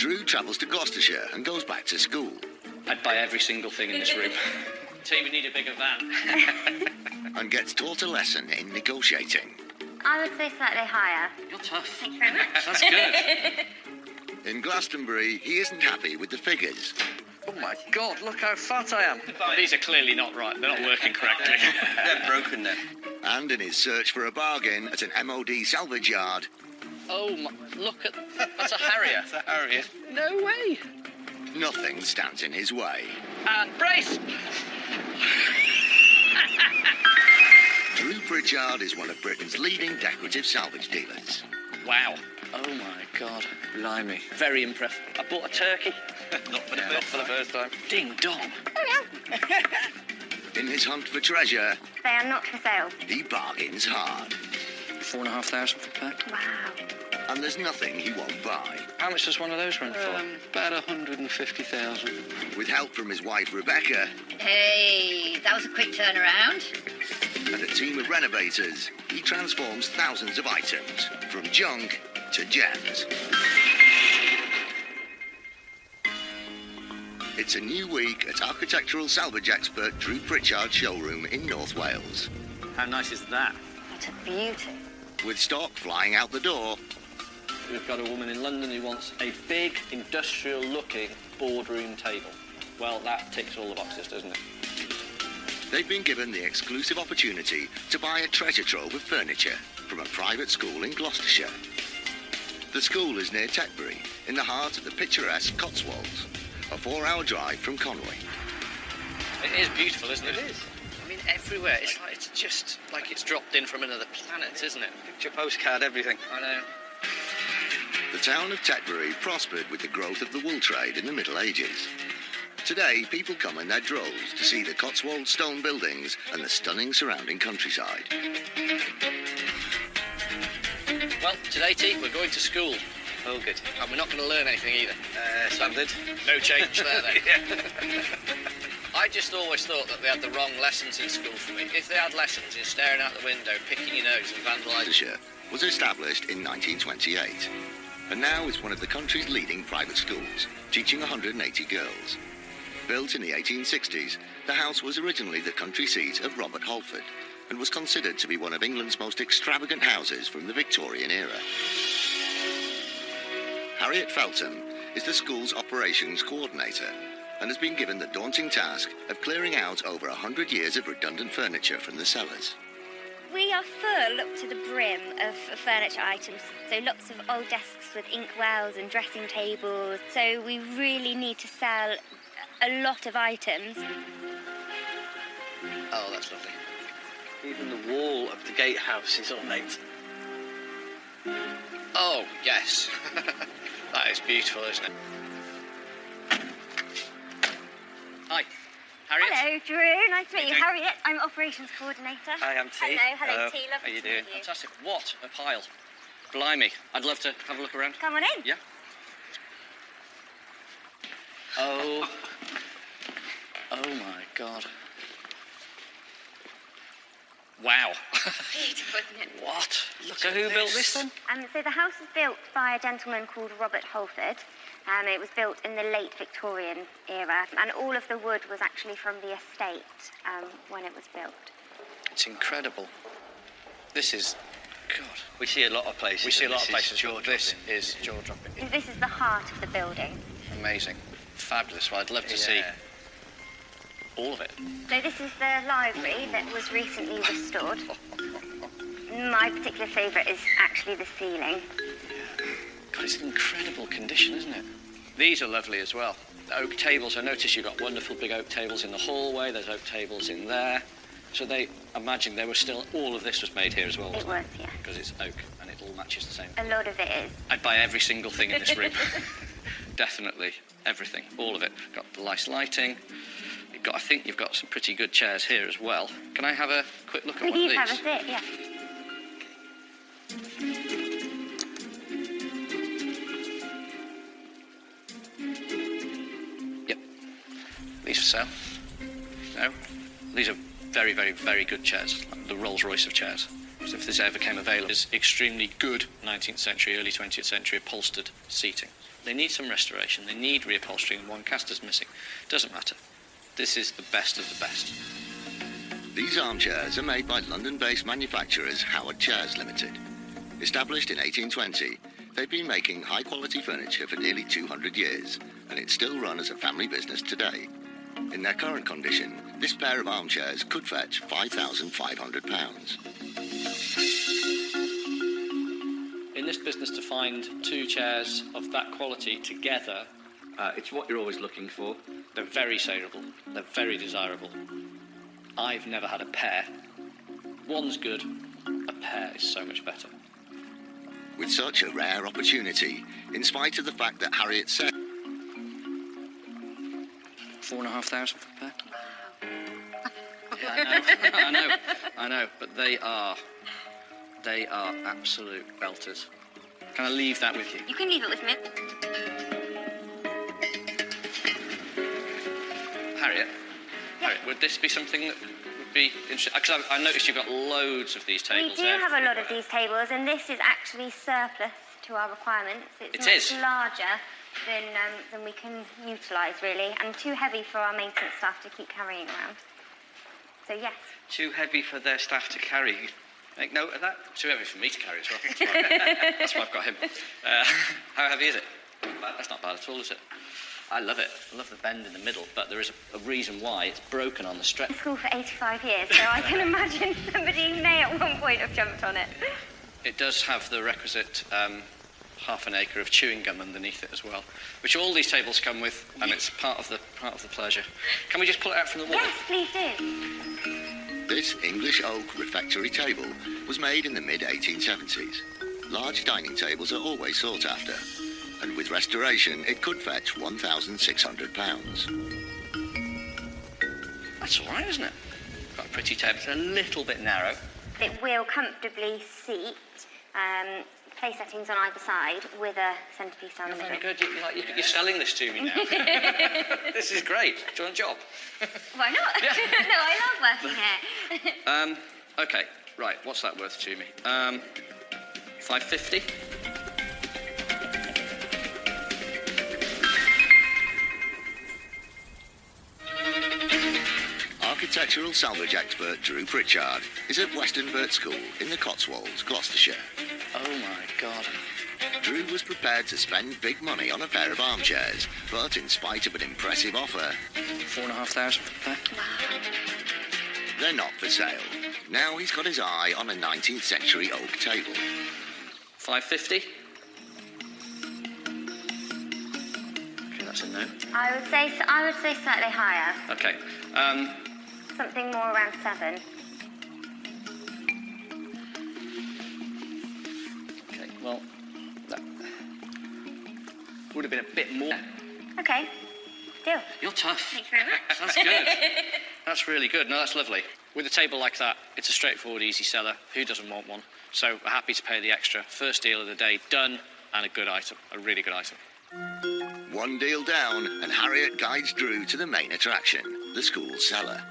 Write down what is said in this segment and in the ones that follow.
Drew travels to Gloucestershire and goes back to school. I'd buy every single thing in this room. Team, we need a bigger van. And gets taught a lesson in negotiating. I would say slightly higher. You're tough. Thank you very much. That's good. In Glastonbury, he isn't happy with the figures. Oh my God, look how fat I am. These are clearly not right. They're not working correctly. They're broken then. And in his search for a bargain at an MOD salvage yard, Oh, my, look at... That's a Harrier. It's a Harrier. No way. nothing stands in his way. And brace. Drew Pritchard is one of Britain's leading decorative salvage dealers. Wow. Oh, my God. Blimey. Very impressive. I bought a turkey. Not for the first time. Ding dong. In his hunt for treasure, They are not for sale. he bargains hard. 4,500 for a pack. Wow. And there's nothing he won't buy. How much does one of those run for? About 150,000. With help from his wife Rebecca Hey, that was a quick turnaround. and a team of renovators, he transforms thousands of items, from junk to gems. It's a new week at architectural salvage expert Drew Pritchard's showroom in North Wales. How nice is that? What a beauty. With stock flying out the door, We've got a woman in London who wants a big, industrial-looking boardroom table. Well, that ticks all the boxes, doesn't it? they've been given the exclusive opportunity to buy a treasure trove of furniture from a private school in Gloucestershire. The school is near Tetbury, in the heart of the picturesque Cotswolds, a 4-hour drive from Conway. It is beautiful, isn't it? It is. I mean, everywhere. It's just like it's dropped in from another planet, isn't it? Picture postcard, everything. I know. The town of Tetbury prospered with the growth of the wool trade in the Middle Ages. Today, people come in their droves to see the Cotswold stone buildings and the stunning surrounding countryside. Well, today, T, we're going to school. Oh, good. And we're not going to learn anything either. Standard. No change there, then. Yeah. I just always thought that they had the wrong lessons in school for me. If they had lessons in staring out the window, picking your nose and vandalising... Gloucestershire was established in 1928, and now is one of the country's leading private schools, teaching 180 girls. Built in the 1860s, the house was originally the country seat of Robert Holford, and was considered to be one of England's most extravagant houses from the Victorian era. Harriet Felton is the school's operations coordinator, and has been given the daunting task of clearing out over 100 years of redundant furniture from the cellars. We are full up to the brim of furniture items. So lots of old desks with inkwells and dressing tables. So we really need to sell a lot of items. Oh, that's lovely. Even the wall of the gatehouse is ornate. Oh, yes. That is beautiful, isn't it? Hi, Harriet. Hello, Drew. Nice to meet you. doing? Harriet, I'm operations coordinator. Hi, I'm T. Hello, T. Lovely How you to doing? meet you. Fantastic. What a pile. Blimey. I'd love to have a look around. Come on in. Yeah. Oh. Oh, my God. Wow. Beautiful, isn't it? What? Look So at who built this then? So the house was built by a gentleman called Robert Holford. It was built in the late Victorian era, and all of the wood was actually from the estate when it was built. It's incredible. This is... God. We see a lot of places. We see a and lot of this places. is jaw-dropping. This is jaw-dropping. This is the heart of the building. Amazing. Fabulous. Well, I'd love to see Yeah. all of it. So this is the library that was recently restored. My particular favourite is actually the ceiling. God, it's in incredible condition, isn't it? These are lovely as well. The oak tables, I noticed you've got wonderful big oak tables in the hallway. There's oak tables in there. So they imagine there was still, all of this was made here as well, It wasn't was, yeah. Because it's oak and it all matches the same. A lot of it is. I'd buy every single thing in this room. Definitely. Everything. All of it. Got the nice lighting. I think you've got some pretty good chairs here as well. Can I have a quick look at one of Please these? have a sit, yeah. Yep. These for sale? No? These are very, very, very good chairs. Like the Rolls-Royce of chairs. So if this ever came available, it's extremely good 19th century, early 20th century upholstered seating. They need some restoration, they need reupholstering, and one caster's missing. Doesn't matter. This is the best of the best. These armchairs are made by London-based manufacturers Howard Chairs Limited. Established in 1820, they've been making high-quality furniture for nearly 200 years, and it's still run as a family business today. In their current condition, this pair of armchairs could fetch £5,500. In this business, to find two chairs of that quality together, it's what you're always looking for. They're very saleable, they're very desirable. I've never had a pair. One's good, a pair is so much better. With such a rare opportunity, in spite of the fact that Harriet said 4,500 for a pair. Yeah, I know, but they are absolute belters. Can I leave that with you? You can leave it with me. Harriet, would this be something that would be interesting? Because I noticed you've got loads of these tables. We do have a lot of these tables, and this is actually surplus to our requirements. It's much larger than we can utilise, really, and too heavy for our maintenance staff to keep carrying around. So, yes. Too heavy for their staff to carry. Make note of that. Too heavy for me to carry as well. That's why I've got him. How heavy is it? That's not bad at all, is it? I love it. I love the bend in the middle, but there is a reason why it's broken on the stretch. I've been in school for 85 years, so I can imagine somebody may at one point have jumped on it. It does have the requisite half an acre of chewing gum underneath it as well, which all these tables come with, and it's part of the pleasure. Can we just pull it out from the wall? Yes, please do. this English oak refectory table was made in the mid-1870s. Large dining tables are always sought after, and with restoration, it could fetch £1,600. That's all right, isn't it? Got a pretty table. It's a little bit narrow. It will comfortably seat place settings on either side with a centrepiece down the middle. Very good. You're selling this to me now. This is great. Do you want a job? Why not? Yeah. No, I love working here. Okay, right. What's that worth to me? $550. Architectural salvage expert Drew Pritchard is at Westonbirt School in the Cotswolds, Gloucestershire. Oh my God. Drew was prepared to spend big money on a pair of armchairs, but in spite of an impressive offer, $4,500 for the pair. they're not for sale. Now he's got his eye on a 19th century oak table. $550. Okay, that's a no. I would say slightly higher. Okay. Something more around 7. Okay. Well, that would have been a bit more. Okay. Deal. You're tough. Thank you very much. That's good. That's really good. No, that's lovely. With a table like that, it's a straightforward, easy seller. Who doesn't want one? So we're happy to pay the extra. First deal of the day done, and a good item, a really good item. One deal down, and Harriet guides Drew to the main attraction, the school cellar.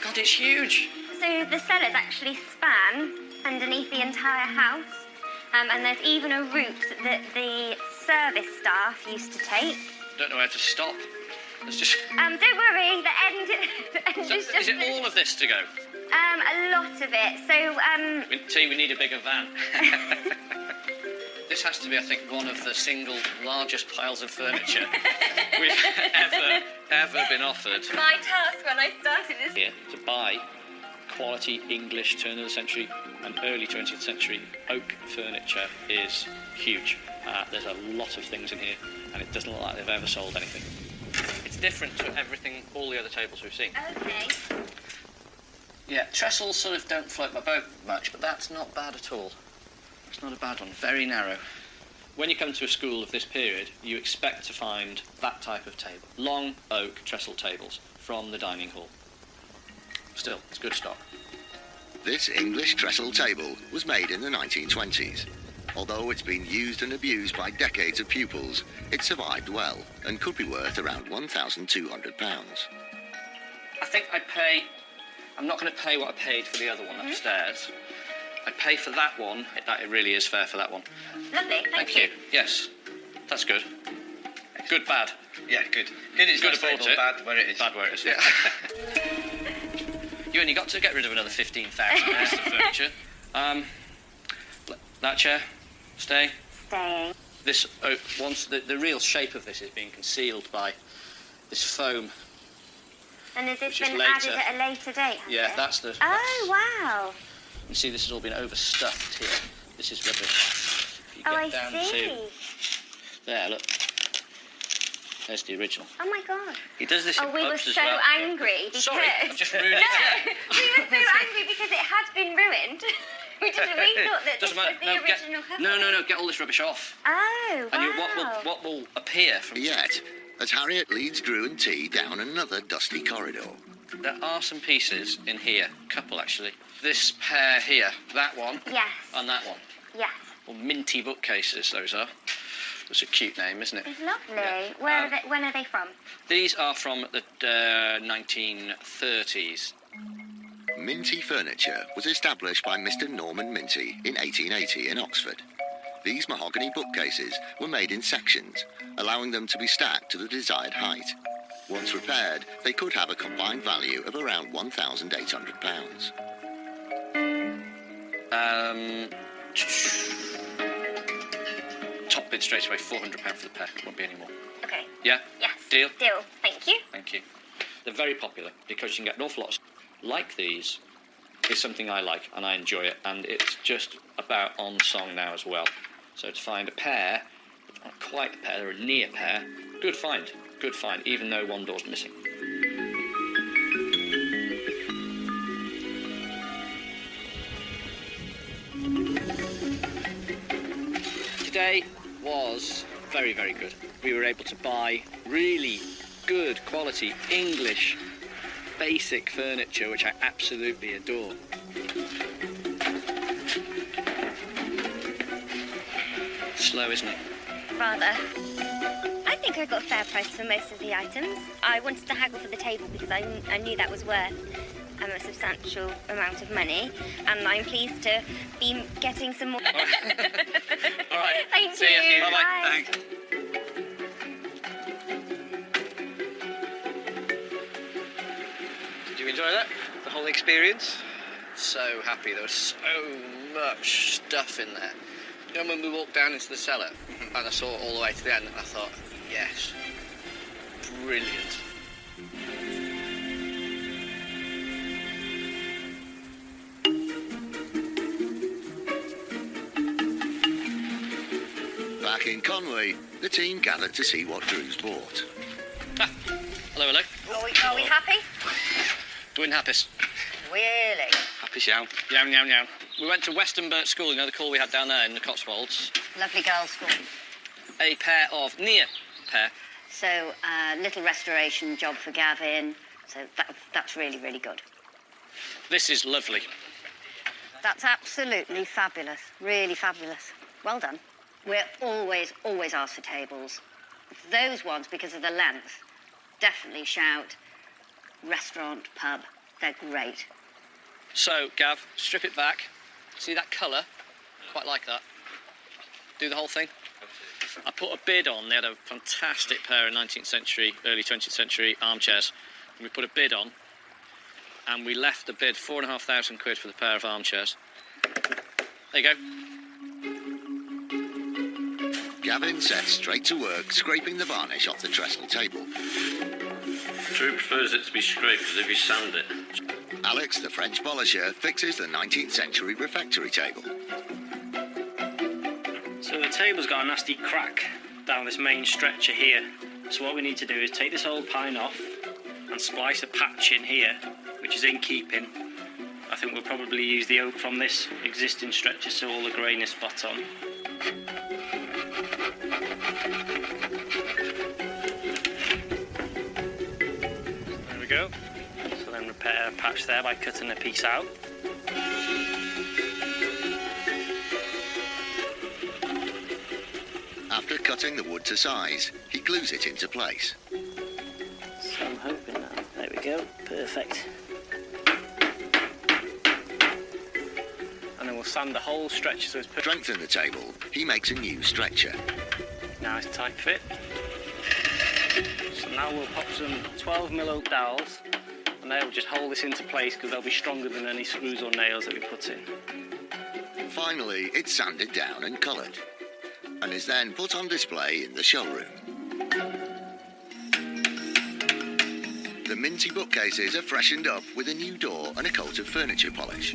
God, it's huge. So the cellars actually span underneath the entire house, and there's even a route that the service staff used to take. Don't know where to stop. Let's just. Don't worry, the end is So, just. is it all of this to go? A lot of it. So We need a bigger van. This has to be, I think, one of the single largest piles of furniture we've ever been offered. my task when I started is Here to buy quality English turn of the century and early 20th century oak furniture is huge. There's a lot of things in here, and it doesn't look like they've ever sold anything. It's different to everything, all the other tables we've seen. okay. Yeah, trestles sort of don't float my boat much, but that's not bad at all. It's not a bad one, very narrow. When you come to a school of this period, you expect to find that type of table. Long oak trestle tables from the dining hall. Still, it's good stock. This English trestle table was made in the 1920s. Although it's been used and abused by decades of pupils, it survived well and could be worth around £1,200. I think I'm not going to pay what I paid for the other one upstairs. I'd pay for that one. It really is fair for that one. Lovely. Thank you. Yes. That's good. Good, bad. Yeah, good. Good is Good nice about table, it. bad where it is. Bad where it is. Yeah. You only got to get rid of another 15,000 pieces of furniture. That chair, stay. Staying. This once the real shape of this is being concealed by this foam. And has this Which is been later. added at a later date? has Yeah, it? that's the. Oh, wow. You see, this has all been overstuffed here. This is rubbish. If you Oh, get I down see. to there, look. There's the original. Oh, my God. He does this. Oh, in we were pubs as so well. angry because... Sorry, I've just ruined it. No, we were so angry because it had been ruined. We thought that this Doesn't was matter. the No, original cover. no, get all this rubbish off. Oh, wow. And what will appear from Yet, as Harriet leads Drew and T down another dusty corridor. there are some pieces in here, couple actually. This pair here, that one, Yes. and that one. Yes. Well, minty bookcases, those are. That's a cute name, isn't it? It's lovely. Yeah. When are they from? These are from the 1930s. Minty Furniture was established by Mr. Norman Minty in 1880 in Oxford. These mahogany bookcases were made in sections, allowing them to be stacked to the desired height. Once repaired, they could have a combined value of around £1,800. Top bid straight away, £400 for the pair. Won't be any more. Okay. Yeah? Yes. Deal? Deal. Thank you. Thank you. They're very popular because you can get an awful lot. Like these is something I like and I enjoy it, and it's just about on song now as well. So to find a pair, not quite a pair, they're a near pair, good find, even though one door's missing. Today was very, very good. We were able to buy really good quality English basic furniture, which I absolutely adore. Slow, isn't it? Rather. I think I got a fair price for most of the items. I wanted to haggle for the table because I knew that was worth a substantial amount of money, and I'm pleased to be getting some more. All right. Thank See you. ya. Bye-bye. Bye. Thanks. Did you enjoy that? The whole experience? So happy. There was so much stuff in there. You know, when we walked down into the cellar and I saw it all the way to the end, I thought, yes, brilliant. Back in Conway, the team gathered to see what Drew's bought. Ah, hello. Are we happy? Doing happy. Really? Happy yow. Yow. We went to Westonburt School, you know the call we had down there in the Cotswolds. Lovely girls' school. A pair of pair. So, little restoration job for Gavin. So that's really, really good. This is lovely. That's absolutely fabulous. Really fabulous. Well done. We're always asked for tables. Those ones, because of the length, definitely shout restaurant, pub. They're great. So, Gav, strip it back. See that colour? Quite like that. Do the whole thing. I put a bid on. They had a fantastic pair of 19th century, early 20th century armchairs. And we put a bid on, and we left the bid £4,500 for the pair of armchairs. There you go. Gavin set straight to work, scraping the varnish off the trestle table. Drew prefers it to be scraped as if you sand it. Alex, the French polisher, fixes the 19th century refectory table. So the table's got a nasty crack down this main stretcher here. So what we need to do is take this old pine off and splice a patch in here, which is in keeping. I think we'll probably use the oak from this existing stretcher so all the grain is spot on. There we go. So then repair a patch there by cutting a piece out. After cutting the wood to size, he glues it into place. So I'm hoping that. There we go. Perfect. And then we'll sand the whole stretcher so it's perfect. To strengthen the table, he makes a new stretcher. Nice tight fit. So now we'll pop some 12mm oak dowels, and they'll just hold this into place because they'll be stronger than any screws or nails that we put in. Finally, it's sanded down and coloured, and is then put on display in the showroom. The minty bookcases are freshened up with a new door and a coat of furniture polish.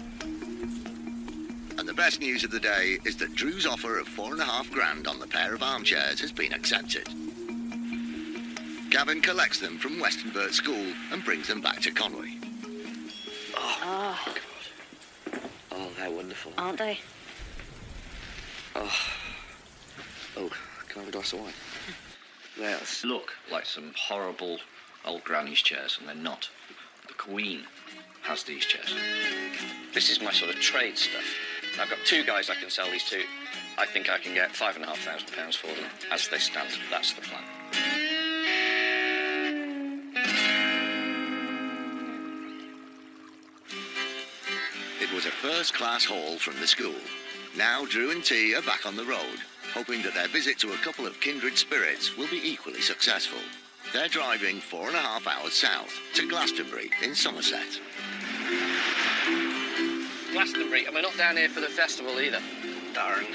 And the best news of the day is that Drew's offer of £4,500 on the pair of armchairs has been accepted. Gavin collects them from Westonburt School and brings them back to Conway. Oh, God. Oh, they're wonderful. Aren't they? Oh, can I have a glass of wine? They look like some horrible old granny's chairs, and they're not. The Queen has these chairs. This is my sort of trade stuff. I've got 2 guys I can sell these to. I think I can get £5,500 for them as they stand. That's the plan. It was a first-class haul from the school. Now Drew and T are back on the road, hoping that their visit to a couple of kindred spirits will be equally successful. They're driving 4.5 hours south to Glastonbury in Somerset. Glastonbury, and we're not down here for the festival either. Darn.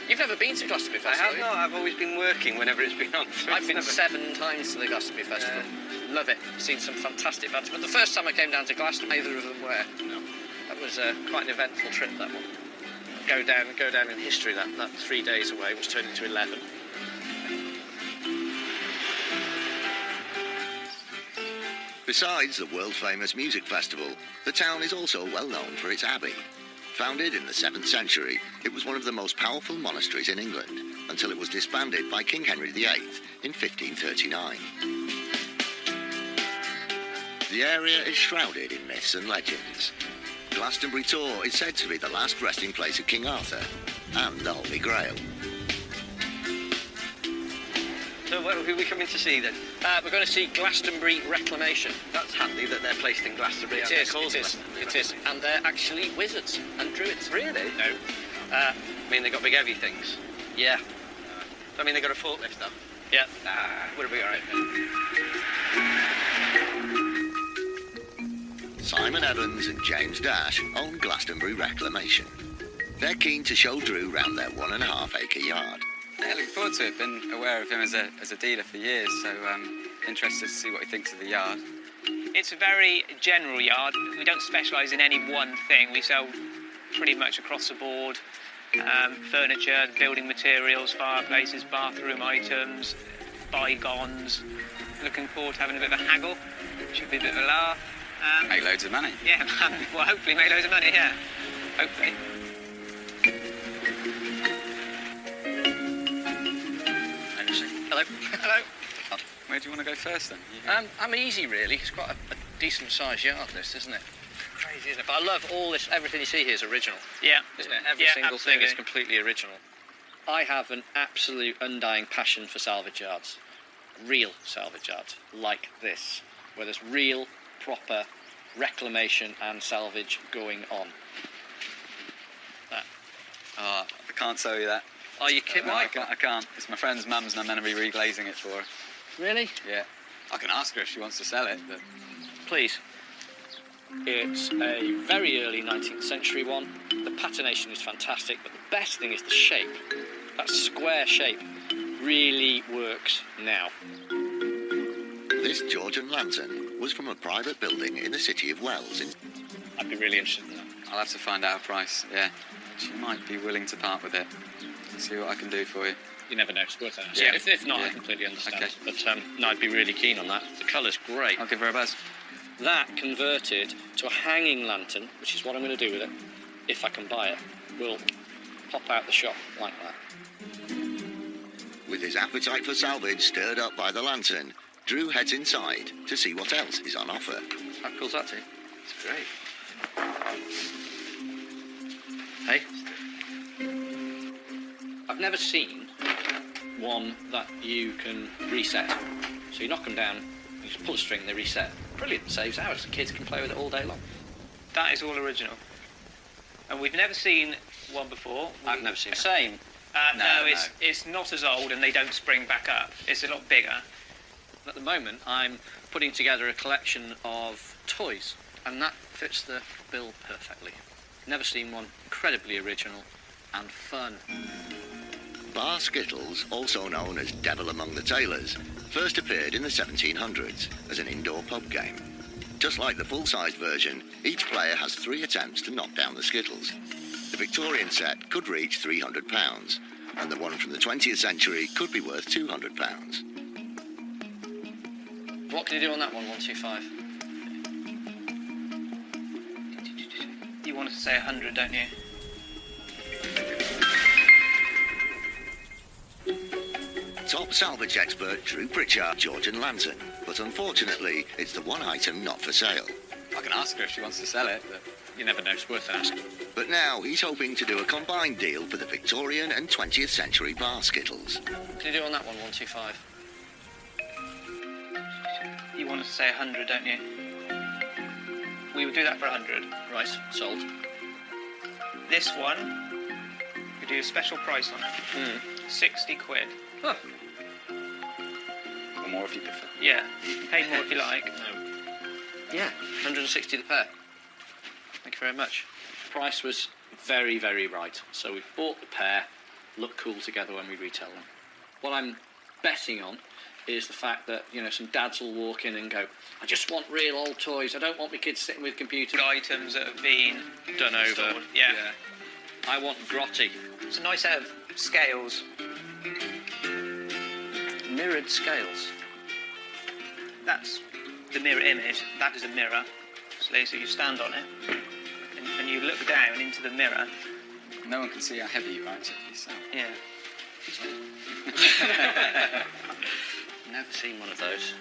You've never been to Glastonbury I Festival? have not. I've always been working whenever it's been on. I've been 7 times to the Glastonbury Festival. Love it. Seen some fantastic bands. But the first time I came down to Glastonbury, neither of them were. No. That was quite an eventful trip, that one. Go down in history, that 3 days away was turned into 11. Besides the world-famous music festival, the town is also well known for its abbey. Founded in the 7th century, it was one of the most powerful monasteries in England, until it was disbanded by King Henry VIII in 1539. The area is shrouded in myths and legends. Glastonbury Tor is said to be the last resting place of King Arthur and the Holy Grail. So who are we coming to see then? We're going to see Glastonbury Reclamation. That's handy that they're placed in Glastonbury. It is. And they're actually wizards and druids. Really? No. I mean, they've got big heavy things. Yeah. I mean, they've got a forklift though. Yeah. Would it be all right? Simon Evans and James Dash own Glastonbury Reclamation. They're keen to show Drew round their 1.5 acre yard. Yeah, looking forward to it. Been aware of him as a dealer for years, so interested to see what he thinks of the yard. It's a very general yard. We don't specialise in any one thing. We sell pretty much across the board. Furniture, building materials, fireplaces, bathroom items, bygones. Looking forward to having a bit of a haggle. Should be a bit of a laugh. Make loads of money. Yeah, well, hopefully make loads of money, yeah. Hopefully. Hello. Hello. Where do you want to go first then? I'm easy, really. It's quite a decent sized yard, this, isn't it? Crazy, isn't it? But I love all this. Everything you see here is original. Yeah. Isn't it? Every single thing is completely original. I have an absolute undying passion for salvage yards. Real salvage yards, like this, where there's real, proper reclamation and salvage going on. That. I can't tell you that. Are you kidding? No, I can't. It's my friend's mum's and I'm meant to be reglazing it for her. Really? Yeah. I can ask her if she wants to sell it, but... Please. It's a very early 19th century one. The patination is fantastic, but the best thing is the shape. That square shape really works now. This Georgian lantern was from a private building in the city of Wells. I'd be really interested in that. I'll have to find out a price, yeah. She might be willing to part with it. See what I can do for you. You never know, it's worth it. Yeah. If not, Yeah. I completely understand. Okay. But no, I'd be really keen on that. The colour's great. I'll give her a buzz. That converted to a hanging lantern, which is what I'm going to do with it, if I can buy it, will pop out the shop like that. With his appetite for salvage stirred up by the lantern, Drew heads inside to see what else is on offer. How cool's that, T? It's great. Hey? I've never seen one that you can reset. So you knock them down, you just pull the string, they reset. Brilliant, saves hours. The kids can play with it all day long. That is all original. And we've never seen one before. I've never seen the same No, it's not as old, and they don't spring back up. It's a lot bigger. At the moment, I'm putting together a collection of toys, and that fits the bill perfectly. Never seen one. Incredibly original and fun. Bar Skittles, also known as Devil Among the Tailors, first appeared in the 1700s as an indoor pub game. Just like the full-sized version, each player has 3 attempts to knock down the Skittles. The Victorian set could reach £300, and the one from the 20th century could be worth £200. What can you do on that one, 125? You wanted to say 100, don't you? Top salvage expert Drew Pritchard, Georgian lantern, but unfortunately, it's the one item not for sale. I can ask her if she wants to sell it, but You never know, it's worth an ask. But now he's hoping to do a combined deal for the Victorian and 20th century bar Skittles. What can you do on that one, 125? You wanted to say 100, don't you? We would do that for 100. Right, sold. This one, we do a special price on it. 60 quid. Huh. or more if you prefer. Yeah, pay more if you like. Yeah, 160 the pair. Thank you very much. The price was very, very right. So we bought the pair, look cool together when we retail them. What I'm betting on is the fact that, you know, some dads will walk in and go, I just want real old toys. I don't want my kids sitting with computers. Items that have been Done over. stored. Yeah. I want grotty. It's a nice set of scales. Mirrored scales. That's the mirror image. That is a mirror. So you stand on it and you look down into the mirror. No one can see how heavy you are except for yourself. Yeah. Never seen one of those.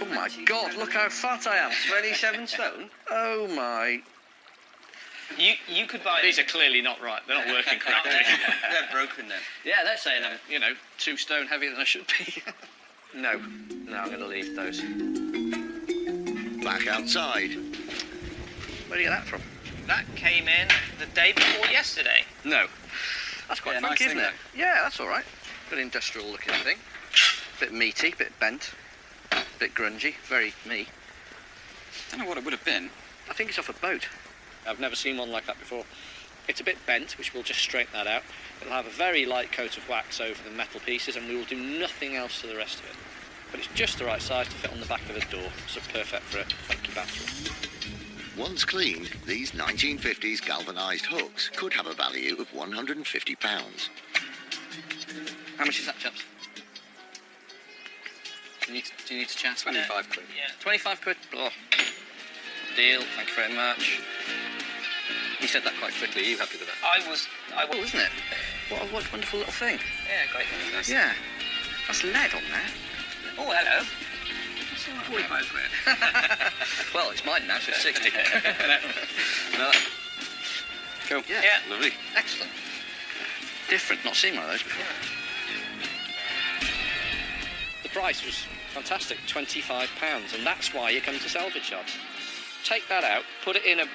Oh my God, look how fat I am. 27 stone? Oh my. You could buy These are clearly not right. They're not working correctly. They're broken then. Yeah, they're saying I'm, 2 stone heavier than I should be. No, I'm going to leave those. Back outside. Where do you get that from? That came in the day before yesterday. No. That's quite Yeah, funky, nice isn't thing, it? Yeah, that's all right. Bit industrial looking thing. Bit meaty, bit bent, bit grungy. Very me. I don't know what it would have been. I think it's off a boat. I've never seen one like that before. It's a bit bent, which we'll just straighten that out. It'll have a very light coat of wax over the metal pieces, and we will do nothing else to the rest of it. But it's just the right size to fit on the back of a door, so perfect for a funky bathroom. Once cleaned, these 1950s galvanised hooks could have a value of £150. How much is that, chaps? Do you need to chat? 25 quid. Yeah. 25 quid. Oh. Deal. Thank you very much. You said that quite quickly. Are you happy with that? I was. Oh, isn't it? What a wonderful little thing. Yeah, great. Yeah. That's lead on there. Oh, hello. 45 quid. Well, it's mine now, so it's 60. No. Cool. Yeah. Lovely. Excellent. Different. Not seen one of those before. The price was fantastic, £25, and that's why you come to Salvage shops. Take that out, put it in a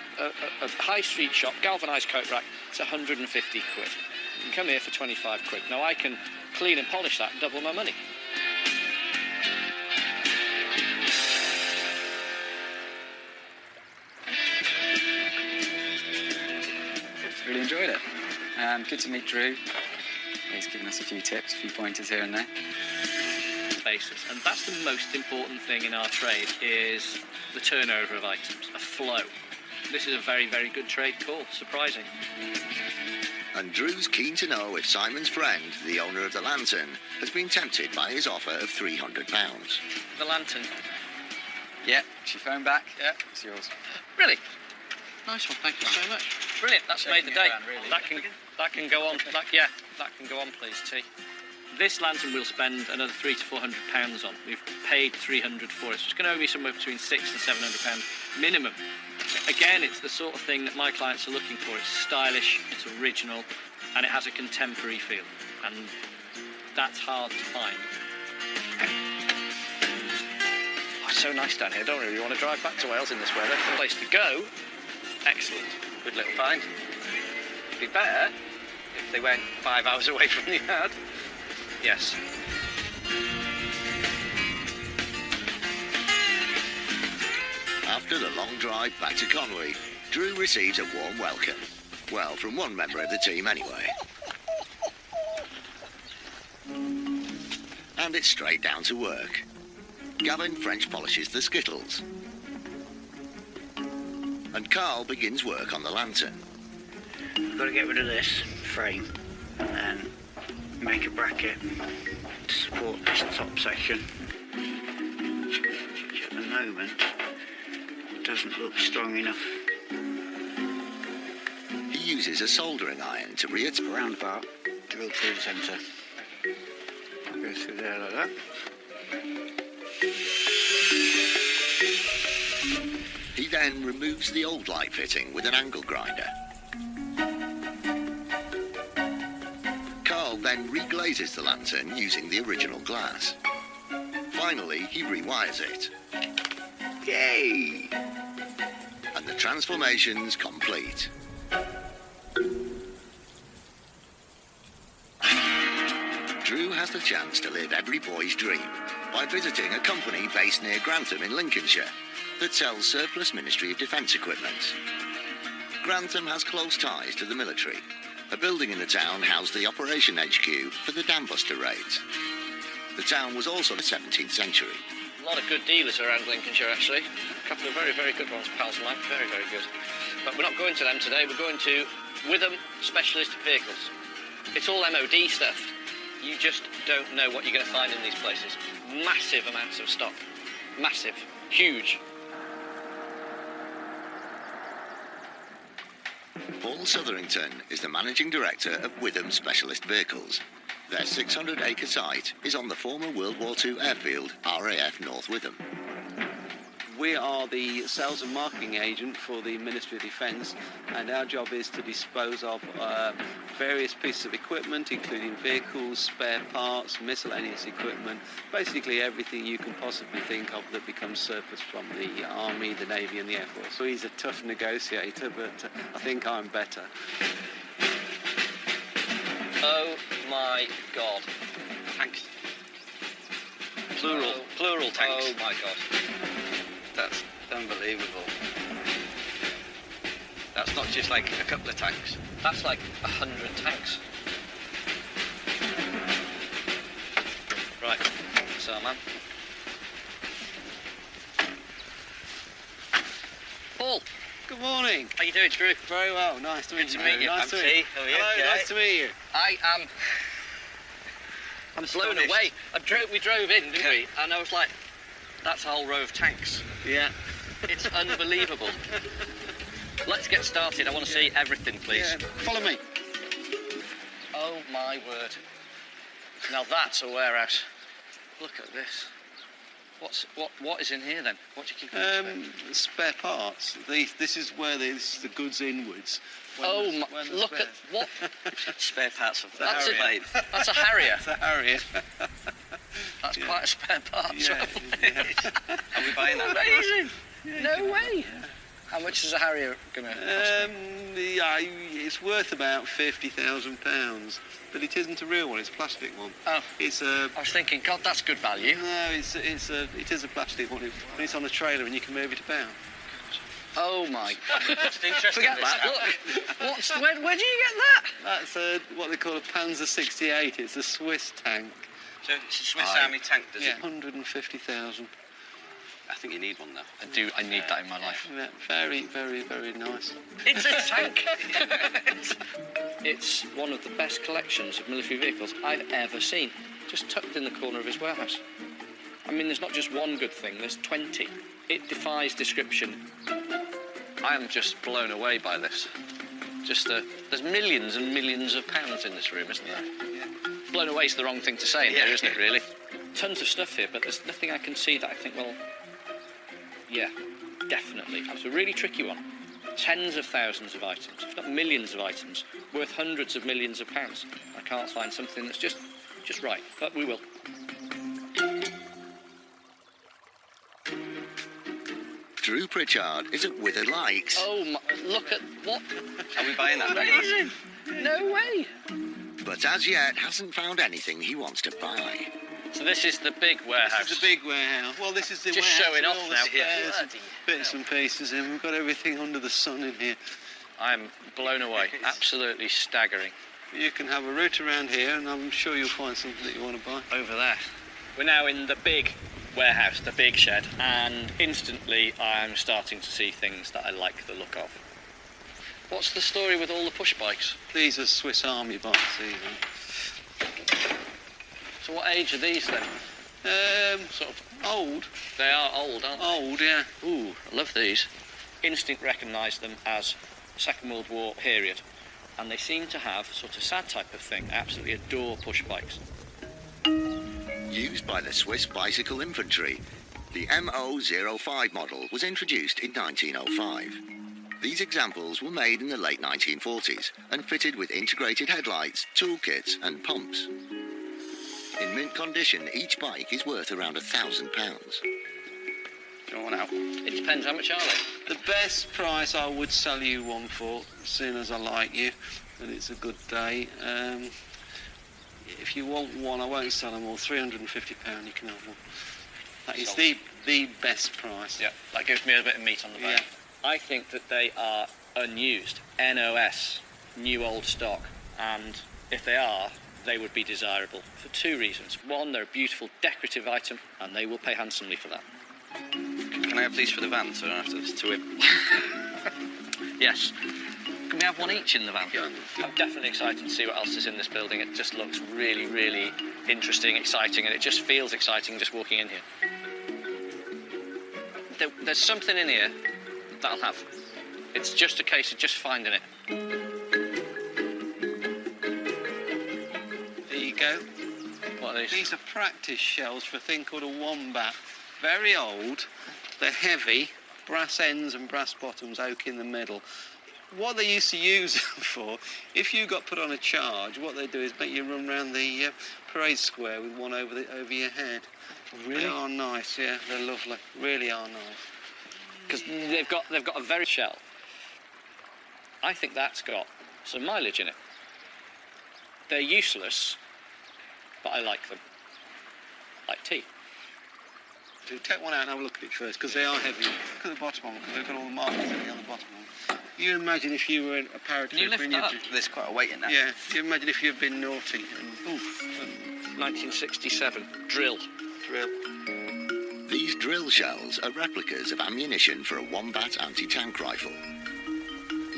high street shop, galvanised coat rack, it's 150 quid. You can come here for 25 quid. Now I can clean and polish that and double my money. Really enjoyed it. Good to meet Drew. He's given us a few tips, a few pointers here and there. Basis, and that's the most important thing in our trade, is the turnover of items, a flow. This is a very, very good trade call. Surprising. And Drew's keen to know if Simon's friend, the owner of the Lantern, has been tempted by his offer of £300. The lantern. Yeah, she phoned back. Yeah. It's yours. Really? Nice one. Thank you so much. Brilliant. That's made the day. Around, really. That can go on. That can go on, please, T. This lantern we'll spend another £300 to £400 on. We've paid £300 for it, so it's going to be somewhere between £600 and £700 minimum. Again, it's the sort of thing that my clients are looking for. It's stylish, it's original, and it has a contemporary feel, and that's hard to find. I so nice down here. Don't really want to drive back to Wales in this weather. The place to go, excellent. Good little find. It'd be better if they went 5 hours away from the yard. Yes. After the long drive back to Conwy, Drew receives a warm welcome. Well, from one member of the team anyway. And it's straight down to work. Gavin French polishes the skittles. And Carl begins work on the lantern. We've got to get rid of this frame and then make a bracket to support this top section, which at the moment doesn't look strong enough. He uses a soldering iron to reattach roundabout, drill through the centre. Go through there like that. He then removes the old light fitting with an angle grinder. Carl then reglazes the lantern using the original glass. Finally, he rewires it. Yay! And the transformation's complete. Drew has the chance to live every boy's dream by visiting a company based near Grantham in Lincolnshire that sells surplus Ministry of Defence equipment. Grantham has close ties to the military. A building in the town housed the Operation HQ for the Dambuster raids. The town was also the 17th century. A lot of good dealers around Lincolnshire, actually. A couple of very, very good ones, pals of mine. Very, very good. But we're not going to them today. We're going to Witham Specialist Vehicles. It's all MOD stuff. You just don't know what you're going to find in these places. Massive amounts of stock. Massive. Huge. Paul Southerington is the managing director of Witham Specialist Vehicles. Their 600-acre site is on the former World War II airfield, RAF North Witham. We are the sales and marketing agent for the Ministry of Defence, and our job is to dispose of various pieces of equipment, including vehicles, spare parts, miscellaneous equipment, basically everything you can possibly think of that becomes surplus from the Army, the Navy and the Air Force. So he's a tough negotiator, but I think I'm better. Oh my God. Tanks. Plural. Plural tanks. Oh my God. That's unbelievable. That's not just like a couple of tanks. That's like 100 tanks. Right, so man. Paul. Good morning. How you doing, Drew? Very well. Nice to meet you. Good to meet you. Nice to meet you. How are you? Hello, nice to meet you. I'm blown away. We drove in, didn't we? And I was like, that's a whole row of tanks. Yeah. It's unbelievable. Let's get started. I want to see everything, please. Yeah. Follow me. Oh my word. Now that's a warehouse. Look at this. What is in here then? What do you keep Spare parts. This is where this is the goods inwards. Look at what Spare parts of that. That's a Harrier. It's a Harrier. That's quite a spare part. Yeah, Are we buying that? Amazing. No way. How much is a Harrier going to cost? It's worth about £50,000, but it isn't a real one. It's a plastic one. Oh, it's a. I was thinking, God, that's good value. No, it is a plastic one. It's on a trailer and you can move it about. Oh my God. It's interesting. Forget that. Look. Where do you get that? That's what they call a Panzer 68. It's a Swiss tank. So it's a Swiss Army tank, does it? 150,000. I think you need one though. I need that in my life. Yeah, very, very, very nice. It's a tank. It's one of the best collections of military vehicles I've ever seen. Just tucked in the corner of his warehouse. I mean, there's not just one good thing, there's 20. It defies description. I am just blown away by this. There's millions and millions of pounds in this room, isn't there? Yeah. Blown away is the wrong thing to say in here, isn't it, really? Tons of stuff here, but there's nothing I can see that I think, well, yeah, definitely. That's a really tricky one. Tens of thousands of items, if not millions of items, worth hundreds of millions of pounds. I can't find something that's just right, but we will. Drew Pritchard is at Wither Likes. Oh, look at what? Are we buying that? Amazing! No way! But as yet hasn't found anything he wants to buy. So this is the big warehouse. This is the big warehouse. Well, this is the Just warehouse showing with off all the now. spares and Bloody bits and pieces in. We've got everything under the sun in here. I'm blown away. Absolutely staggering. You can have a route around here, and I'm sure you'll find something that you want to buy. Over there. We're now in the big warehouse, the big shed, and instantly I'm starting to see things that I like the look of. What's the story with all the push bikes? These are Swiss Army bikes, these are. So what age are these then? Sort of old. They are old, aren't they? Old, yeah. Ooh, I love these. Instinct recognised them as Second World War period, and they seem to have sort of sad type of thing. I absolutely adore push bikes. Used by the Swiss Bicycle Infantry, the MO-05 model was introduced in 1905. These examples were made in the late 1940s and fitted with integrated headlights, toolkits and pumps. In mint condition, each bike is worth around £1,000. Do you want one out? It depends, how much are they? The best price I would sell you one for, seeing as I like you, and it's a good day. If you want one, I won't sell them all. £350, you can have one. That is the best price. Yeah, that gives me a bit of meat on the bone. Yeah. I think that they are unused, NOS, new old stock, and if they are, they would be desirable for two reasons. One, they're a beautiful decorative item, and they will pay handsomely for that. Can I have these for the van so I don't have to tow him? Yes. Can we have one each in the van? I'm definitely excited to see what else is in this building. It just looks really, really interesting, exciting, and it just feels exciting just walking in here. There's something in here that I'll have. It's just a case of just finding it. There you go. What are these? These are practice shells for a thing called a wombat. Very old, they're heavy, brass ends and brass bottoms, oak in the middle. What they used to use them for, if you got put on a charge, what they do is make you run around the parade square with one over your head. Really? They are nice, yeah, they're lovely, really are nice. Because they've got a very shell. I think that's got some mileage in it. They're useless, but I like them. Like tea. So take one out and have a look at it first, because they are heavy. Look at the bottom of them, because they've got all the markings on the bottom of them. You imagine if you were a paratrooper. Can you lift that up? There's quite a weight in that. Yeah, you imagine if you'd been naughty and 1967, drill. These drill shells are replicas of ammunition for a Wombat anti-tank rifle.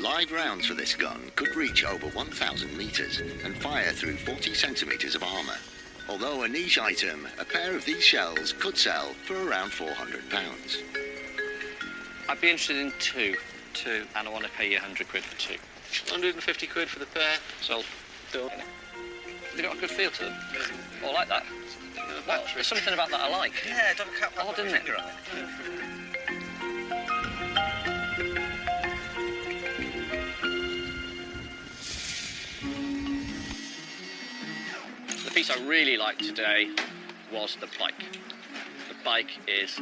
Live rounds for this gun could reach over 1,000 metres and fire through 40 centimetres of armour. Although a niche item, a pair of these shells could sell for around £400. I'd be interested in two, and I want to pay you 100 quid for two. 150 quid for the pair. Sold. Done. They got a good feel to them. Oh, I like that. Well, there's something about that I like. Yeah, don't cut odd, isn't it? The piece I really liked today was the bike. The bike is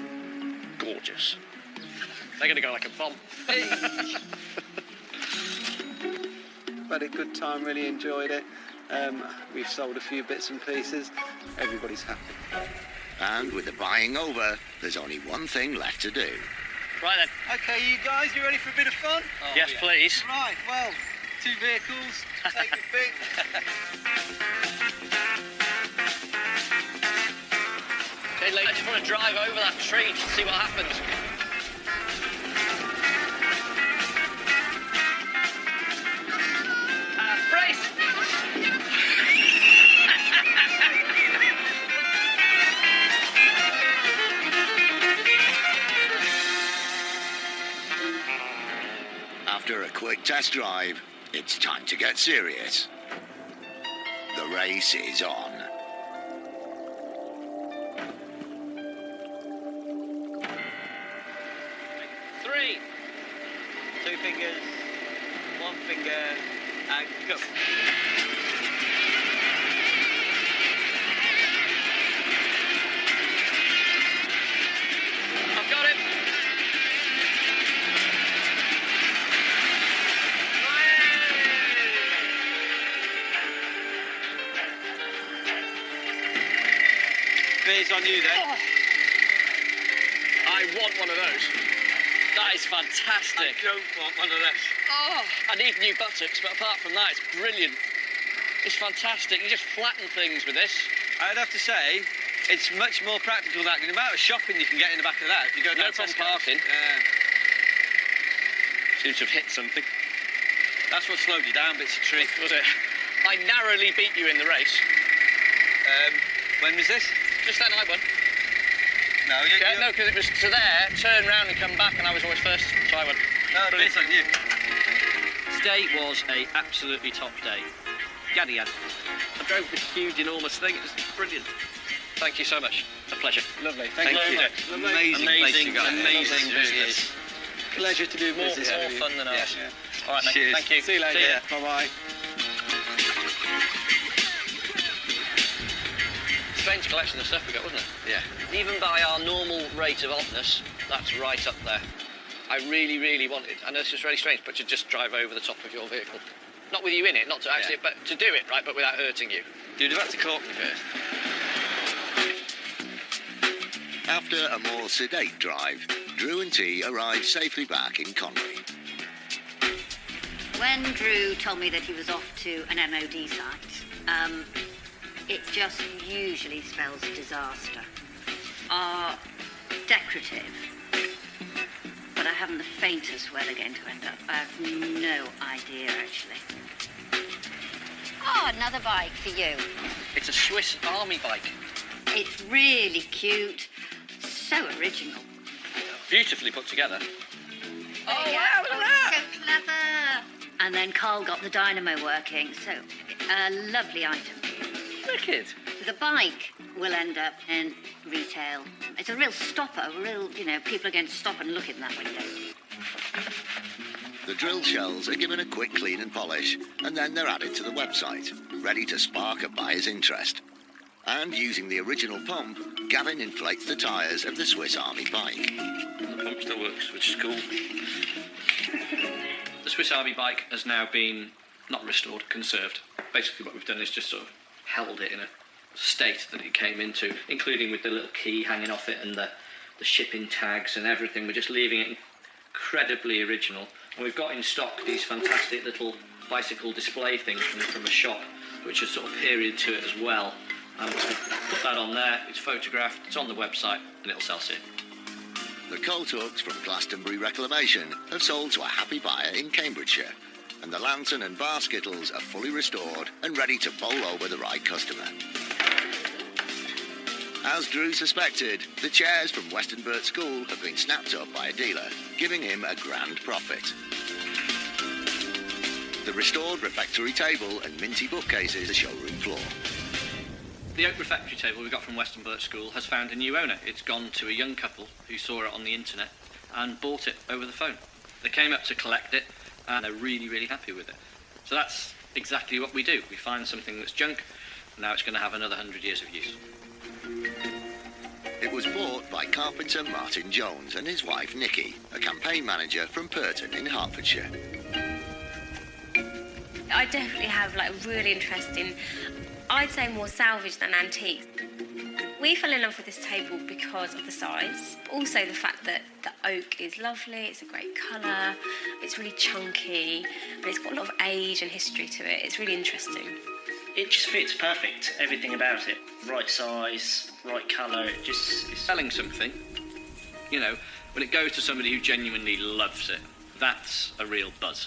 gorgeous. They're going to go like a bomb. Had a good time, really enjoyed it. We've sold a few bits and pieces. Everybody's happy. And with the buying over, there's only one thing left to do. Right then. Okay, you guys, you ready for a bit of fun? Yes, please. Right, well, 2 vehicles, take your pick. Okay, I just want to drive over that tree to see what happens. Brace! After a quick test drive, it's time to get serious. The race is on. Three. 2 fingers, 1 finger, and go. I've got it. Spears on you then. Oh. I want one of those. That is fantastic. I don't want one of those. Oh, I need new buttocks, but apart from that, it's brilliant. It's fantastic. You just flatten things with this. I'd have to say, it's much more practical than that. The amount of shopping you can get in the back of that if you go down No problem parking. Seems to have hit something. That's what slowed you down, but it's a trick. Was it? I narrowly beat you in the race. When was this? Just then I won. No, no, because it was to there, turn round and come back, and I was always first, so I won. No, it's on you. Today was a absolutely top day. Yaddy yad. I drove this huge, enormous thing. It was brilliant. Thank you so much. A pleasure. Lovely. Thank you very much. Amazing place you got. Amazing business. Pleasure to do More business. more fun than ours. Yeah. All right, mate. Cheers. Thank you. See you later. ya. Bye-bye. Strange collection of stuff we got, wasn't it? Yeah. Even by our normal rate of oddness, that's right up there. I really, really wanted, I know this is really strange, but to just drive over the top of your vehicle. Not with you in it, not to actually, but to do it, right, but without hurting you. Dude, about to cook. After a more sedate drive, Drew and T arrived safely back in Conwy. When Drew told me that he was off to an MOD site, it just usually spells disaster. Are decorative, but I haven't the faintest where they're going to end up. I have no idea, actually. Oh, another bike for you. It's a Swiss Army bike. It's really cute, so original. Beautifully put together. Oh, wow, look at that! So clever. And then Carl got the dynamo working, so a lovely item. Wicked. The bike will end up in retail. It's a real stopper, people are going to stop and look in that window. The drill shells are given a quick clean and polish, and then they're added to the website, ready to spark a buyer's interest. And using the original pump, Gavin inflates the tyres of the Swiss Army bike. The pump still works, which is cool. The Swiss Army bike has now been, not restored, conserved. Basically what we've done is just sort of held it in a state that it came into, including with the little key hanging off it and the shipping tags and everything. We're just leaving it incredibly original. And we've got in stock these fantastic little bicycle display things from a shop, which is sort of period to it as well. And we'll put that on there, it's photographed, it's on the website, and it'll sell soon. The colt hooks from Glastonbury Reclamation have sold to a happy buyer in Cambridgeshire, and the lantern and bar skittles are fully restored and ready to bowl over the right customer. As Drew suspected, the chairs from Weston Burt School have been snapped up by a dealer, giving him a grand profit. The restored refectory table and minty bookcases are showroom floor. The oak refectory table we got from Weston Burt School has found a new owner. It's gone to a young couple who saw it on the internet and bought it over the phone. They came up to collect it and they're really, really happy with it. So that's exactly what we do. We find something that's junk, and now it's going to have another 100 years of use. It was bought by carpenter Martin Jones and his wife Nikki, a campaign manager from Purton in Hertfordshire. I definitely have a really interesting, I'd say more salvage than antique. We fell in love with this table because of the size, also the fact that the oak is lovely, it's a great colour, it's really chunky, and it's got a lot of age and history to it. It's really interesting. It just fits perfect, everything about it. Right size, right colour, it's selling something, when it goes to somebody who genuinely loves it, that's a real buzz.